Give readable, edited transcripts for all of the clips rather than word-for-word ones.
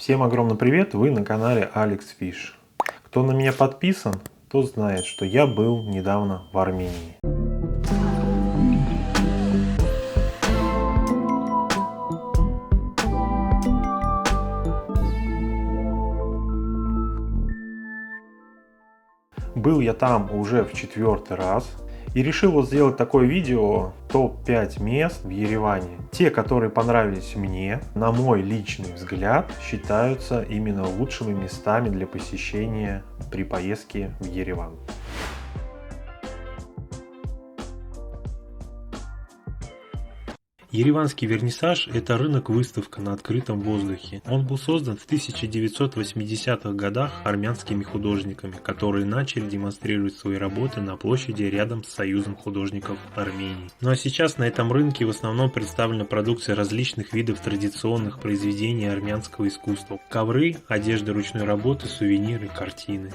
Всем огромный привет, вы на канале Alex Fish. Кто на меня подписан, тот знает, что я был недавно в Армении. Был я там уже в 4-й раз и решил вот сделать такое видео топ-5 мест в Ереване. Те, которые понравились мне, на мой личный взгляд, считаются именно лучшими местами для посещения при поездке в Ереван. Ереванский вернисаж – это рынок-выставка на открытом воздухе. Он был создан в 1980-х годах армянскими художниками, которые начали демонстрировать свои работы на площади рядом с Союзом художников Армении. Ну а сейчас на этом рынке в основном представлена продукция различных видов традиционных произведений армянского искусства. Ковры, одежда ручной работы, сувениры, картины.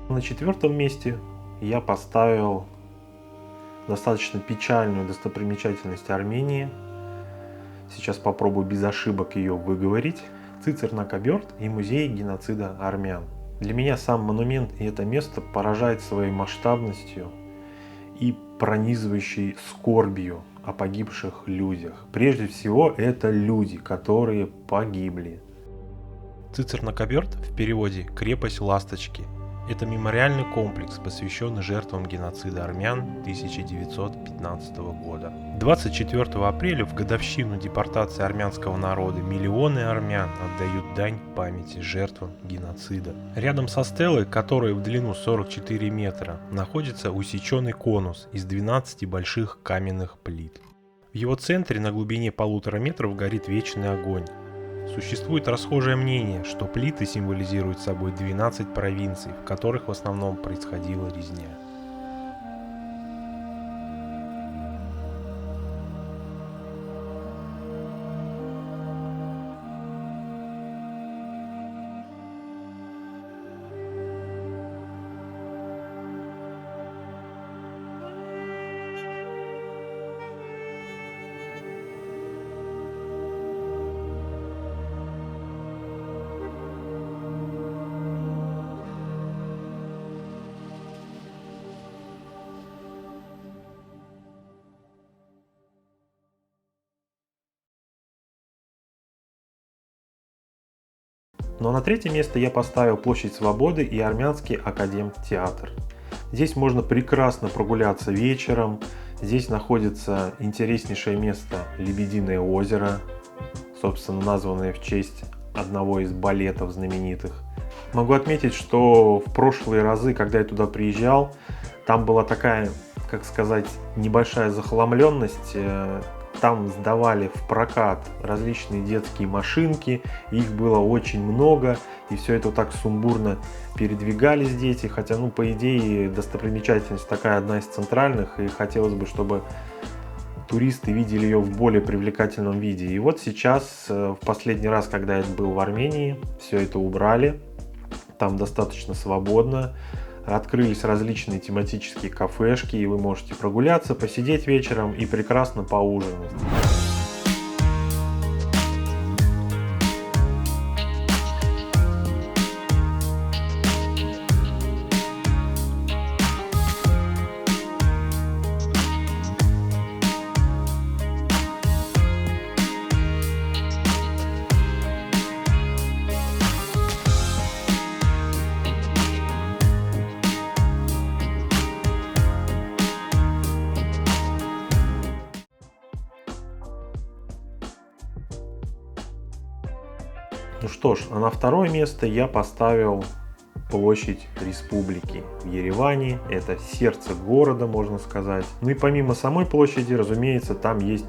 На 4-м месте я поставил достаточно печальную достопримечательность Армении. Сейчас попробую без ошибок ее выговорить. Цицернакоберт и музей геноцида армян. Для меня сам монумент и это место поражает своей масштабностью и пронизывающей скорбью о погибших людях. Прежде всего, это люди, которые погибли. Цицернакоберт в переводе «крепость ласточки». Это мемориальный комплекс, посвященный жертвам геноцида армян 1915 года. 24 апреля, в годовщину депортации армянского народа, миллионы армян отдают дань памяти жертвам геноцида. Рядом со стелой, которая в длину 44 метра, находится усеченный конус из 12 больших каменных плит. В его центре на глубине 1,5 метров горит вечный огонь. Существует расхожее мнение, что плиты символизируют собой 12 провинций, в которых в основном происходила резня. Но на 3-е место я поставил Площадь Свободы и Армянский академтеатр. Здесь можно прекрасно прогуляться вечером. Здесь находится интереснейшее место Лебединое озеро, собственно названное в честь одного из балетов знаменитых. Могу отметить, что в прошлые разы, когда я туда приезжал, там была такая, как сказать, небольшая захламленность. Там сдавали в прокат различные детские машинки, их было очень много, и все это вот так сумбурно передвигались дети, хотя, ну, по идее, достопримечательность такая одна из центральных, и хотелось бы, чтобы туристы видели ее в более привлекательном виде. И вот сейчас, в последний раз, когда я был в Армении, все это убрали, там достаточно свободно. Открылись различные тематические кафешки, и вы можете прогуляться, посидеть вечером и прекрасно поужинать. Ну что ж, а на второе место я поставил площадь Республики в Ереване. Это сердце города, можно сказать. Ну и помимо самой площади, разумеется, там есть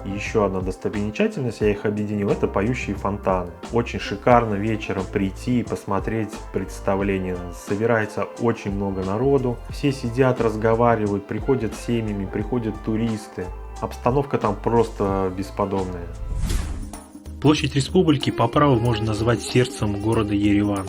еще одна достопримечательность, я их объединил, это поющие фонтаны. Очень шикарно вечером прийти и посмотреть представление. Собирается очень много народу, все сидят, разговаривают, приходят семьями, приходят туристы. Обстановка там просто бесподобная. Площадь Республики по праву можно назвать сердцем города Ереван.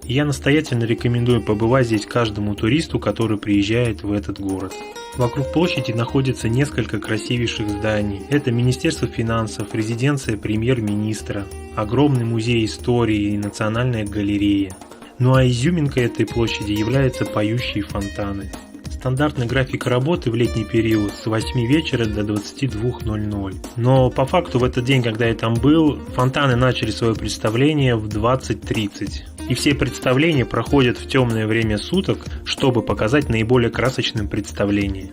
И я настоятельно рекомендую побывать здесь каждому туристу, который приезжает в этот город. Вокруг площади находится несколько красивейших зданий. Это Министерство финансов, резиденция премьер-министра, огромный музей истории и национальная галерея. Ну а изюминкой этой площади являются поющие фонтаны. Стандартный график работы в летний период с 8 вечера до 22:00. Но по факту в этот день, когда я там был, фонтаны начали свое представление в 20:30. И все представления проходят в темное время суток, чтобы показать наиболее красочным представление.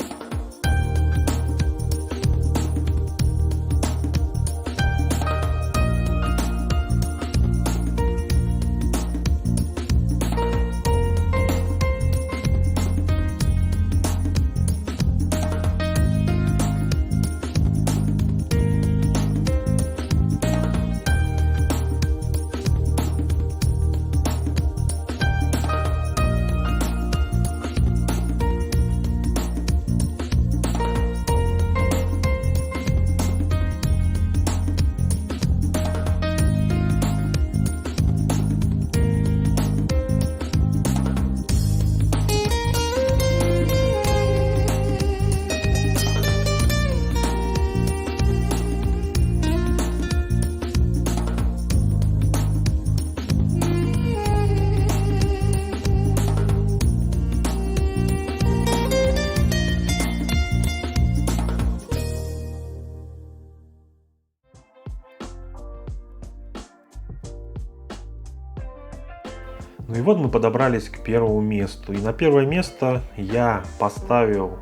Ну и вот мы подобрались к первому месту. И на первое место я поставил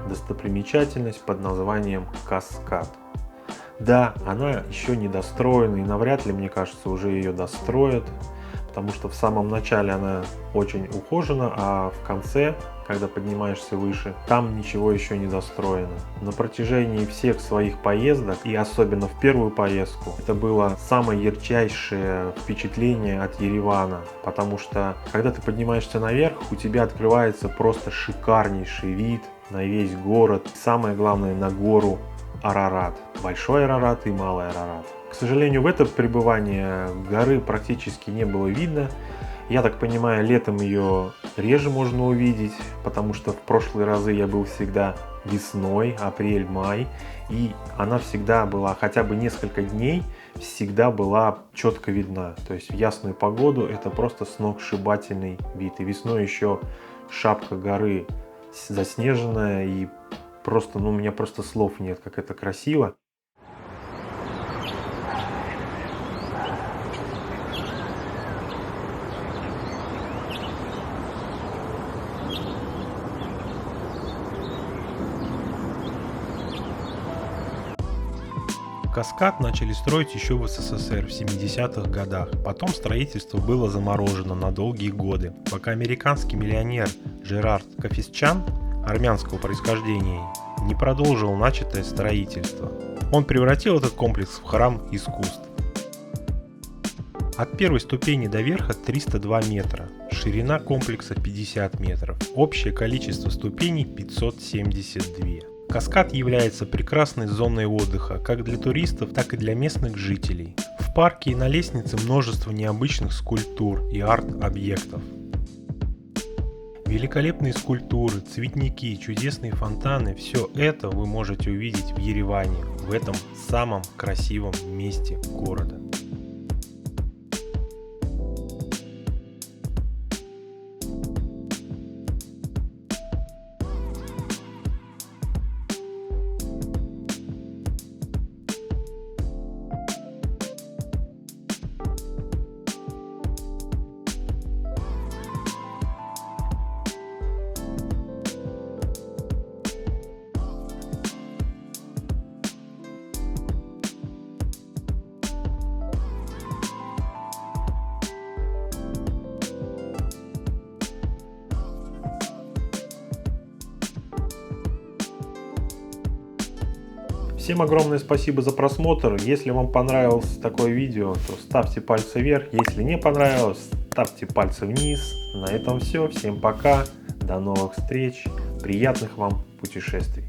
достопримечательность под названием Каскад. Да, она еще не достроена и навряд ли, мне кажется, уже ее достроят, потому что в самом начале она очень ухожена, а в конце, когда поднимаешься выше, там ничего еще не достроено. На протяжении всех своих поездок, и особенно в первую поездку, это было самое ярчайшее впечатление от Еревана, потому что когда ты поднимаешься наверх, у тебя открывается просто шикарнейший вид на весь город, самое главное на гору Арарат, Большой Арарат и Малый Арарат. К сожалению, в это пребывание горы практически не было видно. Я так понимаю, летом ее реже можно увидеть, потому что в прошлые разы я был всегда весной, апрель, май, и она всегда была, хотя бы несколько дней, всегда была четко видна. То есть в ясную погоду это просто сногсшибательный вид. И весной еще шапка горы заснеженная, и просто, у меня просто слов нет, как это красиво. Каскад начали строить еще в СССР в 70-х годах. Потом строительство было заморожено на долгие годы, пока американский миллионер Жерард Кафисчан, армянского происхождения, не продолжил начатое строительство. Он превратил этот комплекс в храм искусств. От первой ступени до верха 302 метра, ширина комплекса 50 метров, общее количество ступеней 572. Каскад является прекрасной зоной отдыха как для туристов, так и для местных жителей. В парке и на лестнице множество необычных скульптур и арт-объектов. Великолепные скульптуры, цветники, чудесные фонтаны – все это вы можете увидеть в Ереване, в этом самом красивом месте города. Всем огромное спасибо за просмотр. Если вам понравилось такое видео, то ставьте пальцы вверх. Если не понравилось, ставьте пальцы вниз. На этом все. Всем пока. До новых встреч. Приятных вам путешествий.